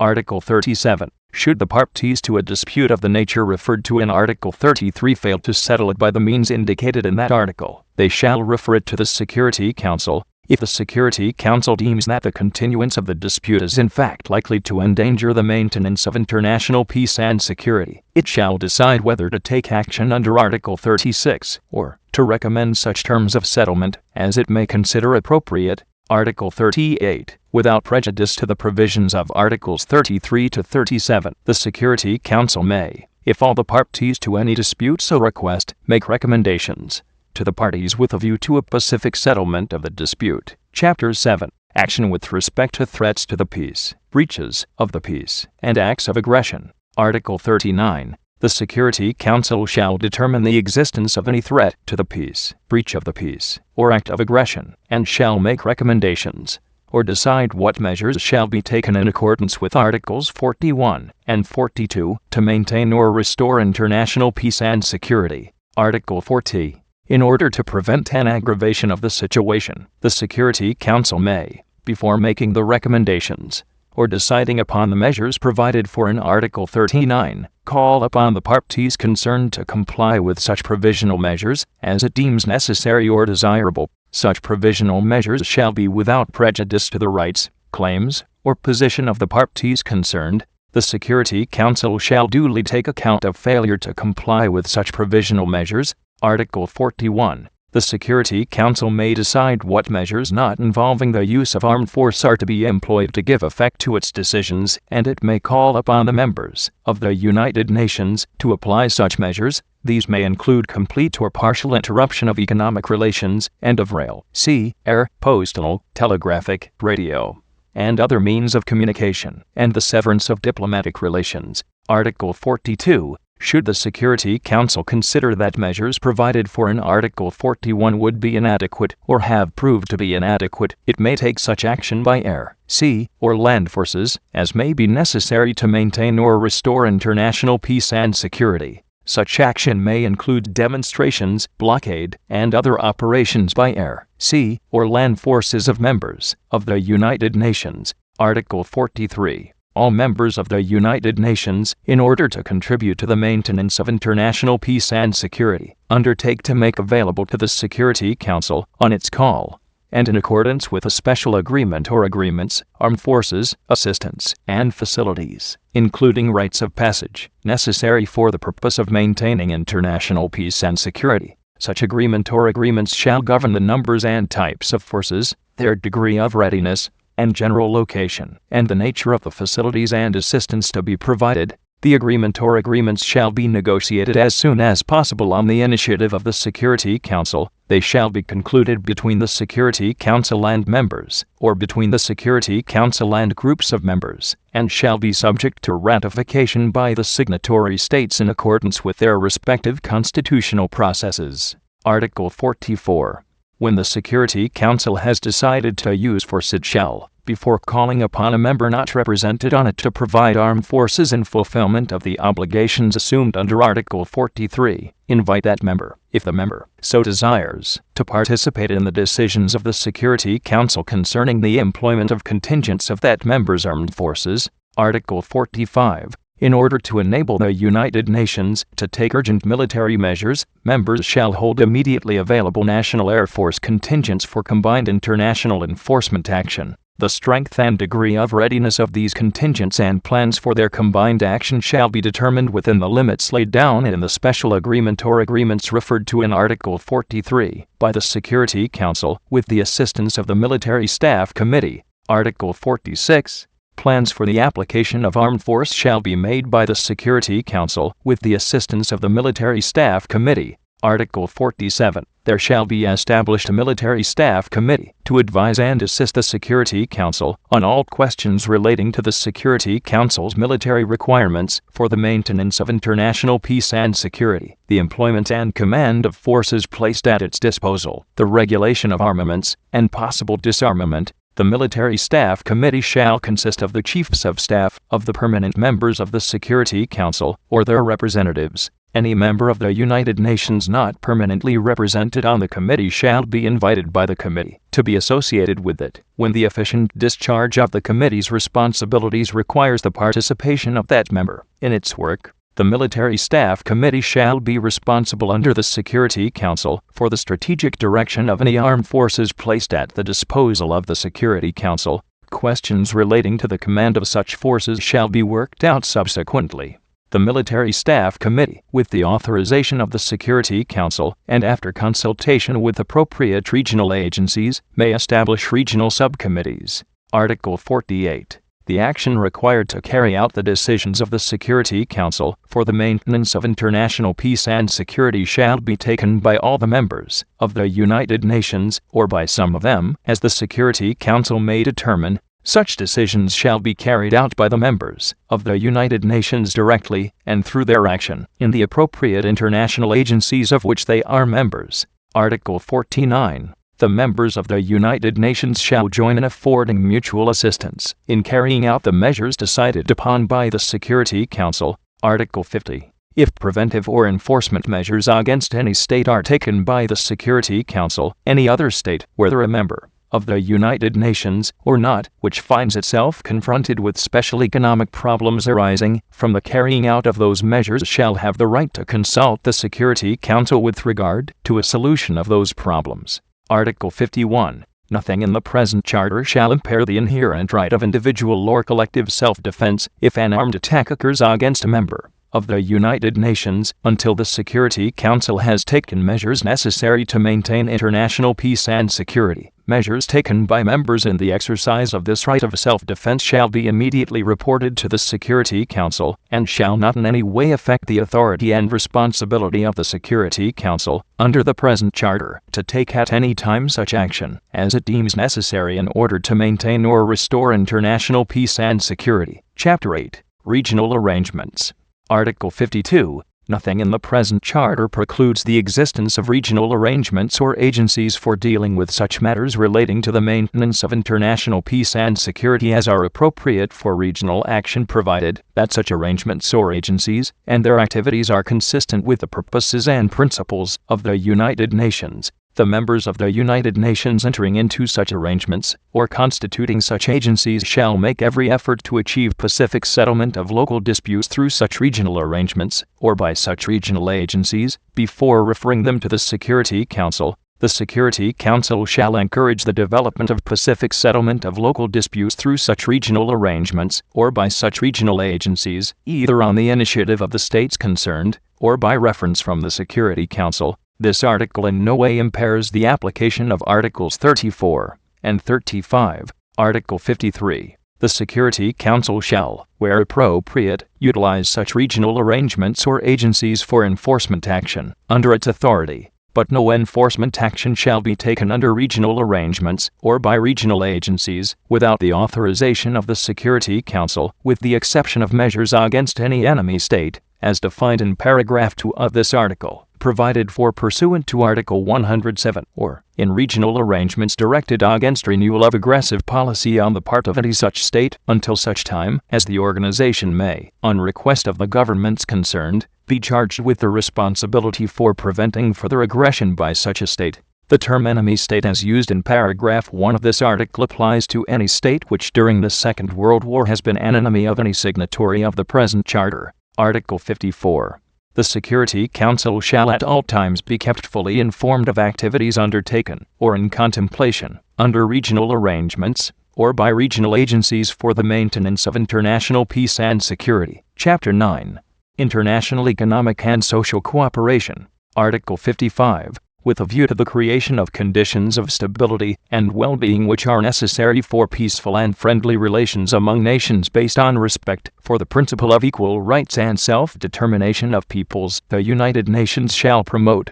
Article 37. Should the parties to a dispute of the nature referred to in Article 33 fail to settle it by the means indicated in that article, they shall refer it to the Security Council. If the Security Council deems that the continuance of the dispute is in fact likely to endanger the maintenance of international peace and security, it shall decide whether to take action under Article 36, or to recommend such terms of settlement as it may consider appropriate. Article 38. Without prejudice to the provisions of Articles 33 to 37, the Security Council may, if all the parties to any dispute so request, make recommendations to the parties with a view to a pacific settlement of the dispute. Chapter 7. Action with respect to threats to the peace, breaches of the peace, and acts of aggression. Article 39. The Security Council shall determine the existence of any threat to the peace, breach of the peace, or act of aggression, and shall make recommendations or decide what measures shall be taken in accordance with Articles 41 and 42 to maintain or restore international peace and security. Article 40. In order to prevent an aggravation of the situation, the Security Council may, before making the recommendations or deciding upon the measures provided for in Article 39, call upon the parties concerned to comply with such provisional measures as it deems necessary or desirable. Such provisional measures shall be without prejudice to the rights, claims, or position of the parties concerned. The Security Council shall duly take account of failure to comply with such provisional measures. Article 41. The Security Council may decide what measures not involving the use of armed force are to be employed to give effect to its decisions, and it may call upon the members of the United Nations to apply such measures. These may include complete or partial interruption of economic relations and of rail, sea, air, postal, telegraphic, radio, and other means of communication, and the severance of diplomatic relations. Article 42. Should the Security Council consider that measures provided for in Article 41 would be inadequate or have proved to be inadequate, it may take such action by air, sea, or land forces as may be necessary to maintain or restore international peace and security. Such action may include demonstrations, blockade, and other operations by air, sea, or land forces of members of the United Nations. Article 43. All members of the United Nations, in order to contribute to the maintenance of international peace and security, undertake to make available to the Security Council, on its call, and in accordance with a special agreement or agreements, armed forces, assistance, and facilities, including rights of passage, necessary for the purpose of maintaining international peace and security. Such agreement or agreements shall govern the numbers and types of forces, their degree of readiness, and general location, and the nature of the facilities and assistance to be provided. The agreement or agreements shall be negotiated as soon as possible on the initiative of the Security Council. They shall be concluded between the Security Council and members, or between the Security Council and groups of members, and shall be subject to ratification by the signatory states in accordance with their respective constitutional processes. Article 44. When the Security Council has decided to use force, it shall, before calling upon a member not represented on it to provide armed forces in fulfillment of the obligations assumed under Article 43, invite that member, if the member so desires, to participate in the decisions of the Security Council concerning the employment of contingents of that member's armed forces. Article 45. In order to enable the United Nations to take urgent military measures, members shall hold immediately available national Air Force contingents for combined international enforcement action. The strength and degree of readiness of these contingents and plans for their combined action shall be determined within the limits laid down in the special agreement or agreements referred to in Article 43 by the Security Council, with the assistance of the Military Staff Committee. Article 46. Plans for the application of armed force shall be made by the Security Council, with the assistance of the Military Staff Committee. Article 47. There shall be established a Military Staff Committee to advise and assist the Security Council on all questions relating to the Security Council's military requirements for the maintenance of international peace and security, the employment and command of forces placed at its disposal, the regulation of armaments, and possible disarmament, The Military Staff Committee shall consist of the Chiefs of Staff, of the permanent members of the Security Council, or their representatives. Any member of the United Nations not permanently represented on the committee shall be invited by the committee to be associated with it when the efficient discharge of the committee's responsibilities requires the participation of that member in its work. The Military Staff Committee shall be responsible under the Security Council for the strategic direction of any armed forces placed at the disposal of the Security Council. Questions relating to the command of such forces shall be worked out subsequently. The Military Staff Committee, with the authorization of the Security Council, and after consultation with appropriate regional agencies, may establish regional subcommittees. Article 48. The action required to carry out the decisions of the Security Council for the maintenance of international peace and security shall be taken by all the members of the United Nations, or by some of them, as the Security Council may determine. Such decisions shall be carried out by the members of the United Nations directly and through their action in the appropriate international agencies of which they are members. Article 49. The members of the United Nations shall join in affording mutual assistance in carrying out the measures decided upon by the Security Council. Article 50. If preventive or enforcement measures against any state are taken by the Security Council, any other state, whether a member of the United Nations or not, which finds itself confronted with special economic problems arising from the carrying out of those measures shall have the right to consult the Security Council with regard to a solution of those problems. Article 51. Nothing in the present Charter shall impair the inherent right of individual or collective self-defense if an armed attack occurs against a member of the United Nations, until the Security Council has taken measures necessary to maintain international peace and security. Measures taken by members in the exercise of this right of self-defense shall be immediately reported to the Security Council, and shall not in any way affect the authority and responsibility of the Security Council, under the present Charter, to take at any time such action as it deems necessary in order to maintain or restore international peace and security. Chapter 8. Regional Arrangements. Article 52. Nothing in the present Charter precludes the existence of regional arrangements or agencies for dealing with such matters relating to the maintenance of international peace and security as are appropriate for regional action, provided that such arrangements or agencies and their activities are consistent with the purposes and principles of the United Nations. The members of the United Nations entering into such arrangements or constituting such agencies shall make every effort to achieve pacific settlement of local disputes through such regional arrangements or by such regional agencies before referring them to the Security Council. The Security Council shall encourage the development of pacific settlement of local disputes through such regional arrangements or by such regional agencies, either on the initiative of the states concerned or by reference from the Security Council. This article in no way impairs the application of Articles 34 and 35. Article 53. The Security Council shall, where appropriate, utilize such regional arrangements or agencies for enforcement action under its authority, but no enforcement action shall be taken under regional arrangements or by regional agencies without the authorization of the Security Council, with the exception of measures against any enemy state, as defined in paragraph 2 of this article, provided for pursuant to Article 107, or in regional arrangements directed against renewal of aggressive policy on the part of any such state, until such time as the organization may, on request of the governments concerned, be charged with the responsibility for preventing further aggression by such a state. The term enemy state as used in paragraph 1 of this article applies to any state which during the Second World War has been an enemy of any signatory of the present Charter. Article 54. The Security Council shall at all times be kept fully informed of activities undertaken or in contemplation under regional arrangements or by regional agencies for the maintenance of international peace and security. Chapter 9. International Economic and Social Cooperation. Article 55. With a view to the creation of conditions of stability and well-being which are necessary for peaceful and friendly relations among nations based on respect for the principle of equal rights and self-determination of peoples, the United Nations shall promote